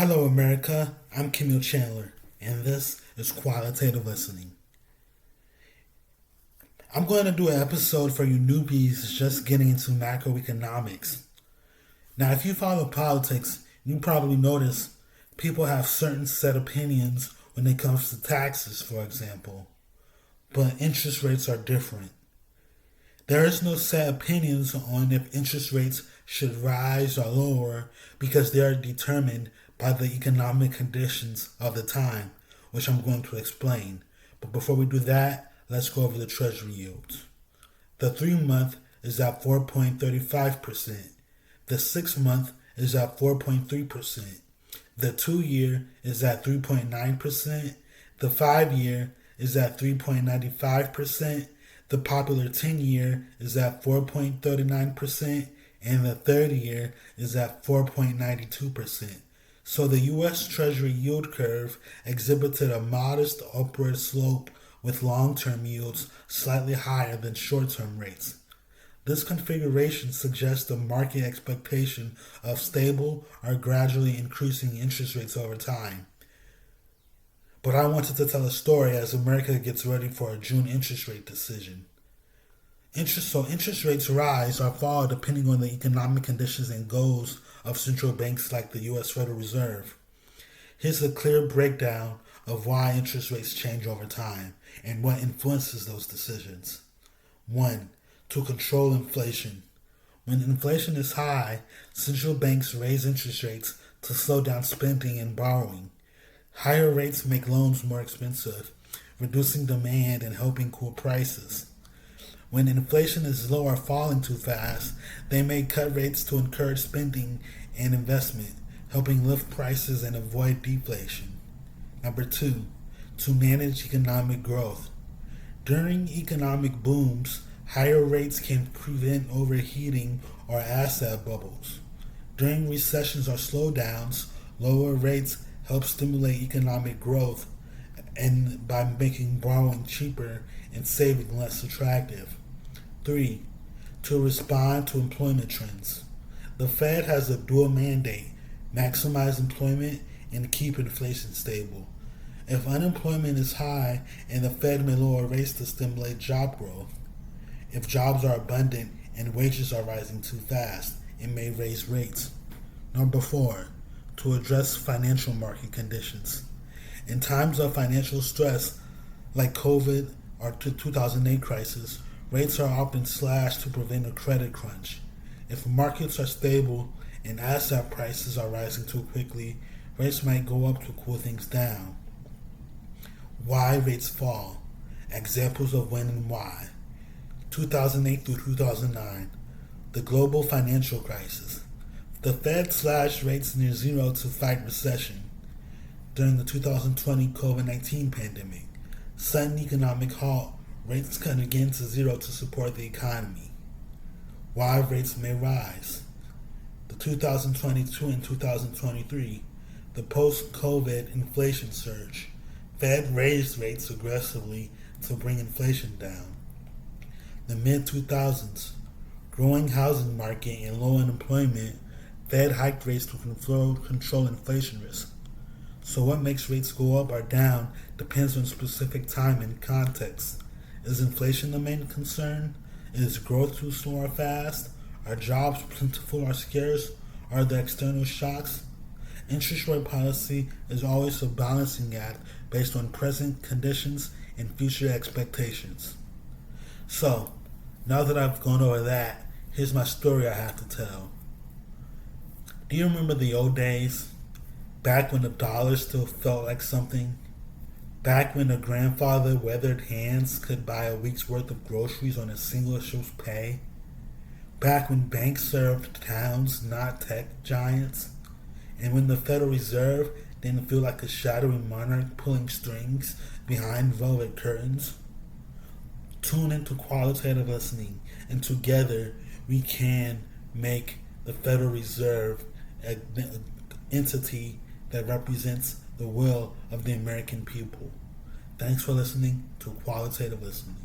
Hello, America. I'm Camille Chandler, and this is Qualitative Listening. I'm going to do an episode for you newbies just getting into macroeconomics. Now, if you follow politics, you probably notice people have certain set opinions when it comes to taxes, for example, but interest rates are different. There is no set opinions on if interest rates should rise or lower because they are determined by the economic conditions of the time, which I'm going to explain. But before we do that, let's go over the Treasury yields. The 3-month is at 4.35%. The 6-month is at 4.3%. The 2-year is at 3.9%. The 5-year is at 3.95%. The popular 10-year is at 4.39%, and the 30-year is at 4.92%. So the U.S. Treasury yield curve exhibited a modest upward slope with long-term yields slightly higher than short-term rates. This configuration suggests the market expectation of stable or gradually increasing interest rates over time. But I wanted to tell a story as America gets ready for a June interest rate decision. Interest rates rise or fall depending on the economic conditions and goals of central banks like the U.S. Federal Reserve. Here's a clear breakdown of why interest rates change over time and what influences those decisions. 1. To control inflation. When inflation is high, central banks raise interest rates to slow down spending and borrowing. Higher rates make loans more expensive, reducing demand and helping cool prices. When inflation is low or falling too fast, they may cut rates to encourage spending and investment, helping lift prices and avoid deflation. Number 2, to manage economic growth. During economic booms, higher rates can prevent overheating or asset bubbles. During recessions or slowdowns, lower rates help stimulate economic growth and by making borrowing cheaper and saving less attractive. 3. To respond to employment trends. The Fed has a dual mandate: maximize employment and keep inflation stable. If unemployment is high, and the Fed may lower rates to stimulate job growth. If jobs are abundant and wages are rising too fast, it may raise rates. Number 4. To address financial market conditions. In times of financial stress, like COVID or the 2008 crisis, rates are often slashed to prevent a credit crunch. If markets are stable and asset prices are rising too quickly, rates might go up to cool things down. Why rates fall. Examples of when and why. 2008 through 2009, the global financial crisis. The Fed slashed rates near zero to fight recession. During the 2020 COVID-19 pandemic, sudden economic halt, rates cut again to zero to support the economy. Why rates may rise. The 2022 and 2023, the post-COVID inflation surge. Fed raised rates aggressively to bring inflation down. The mid-2000s, growing housing market and low unemployment, Fed hiked rates to control inflation risk. So what makes rates go up or down depends on specific time and context. Is inflation the main concern? Is growth too slow or fast? Are jobs plentiful or scarce? Are there external shocks? Interest rate policy is always a balancing act based on present conditions and future expectations. So, now that I've gone over that, here's my story I have to tell. Do you remember the old days? Back when the dollar still felt like something? Back when a grandfather weathered hands could buy a week's worth of groceries on a single ship's pay? Back when banks served towns, not tech giants? And when the Federal Reserve didn't feel like a shadowy monarch pulling strings behind velvet curtains? Tune into Qualitative Listening, and together we can make the Federal Reserve an entity that represents the will of the American people. Thanks for listening to Qualitative Listening.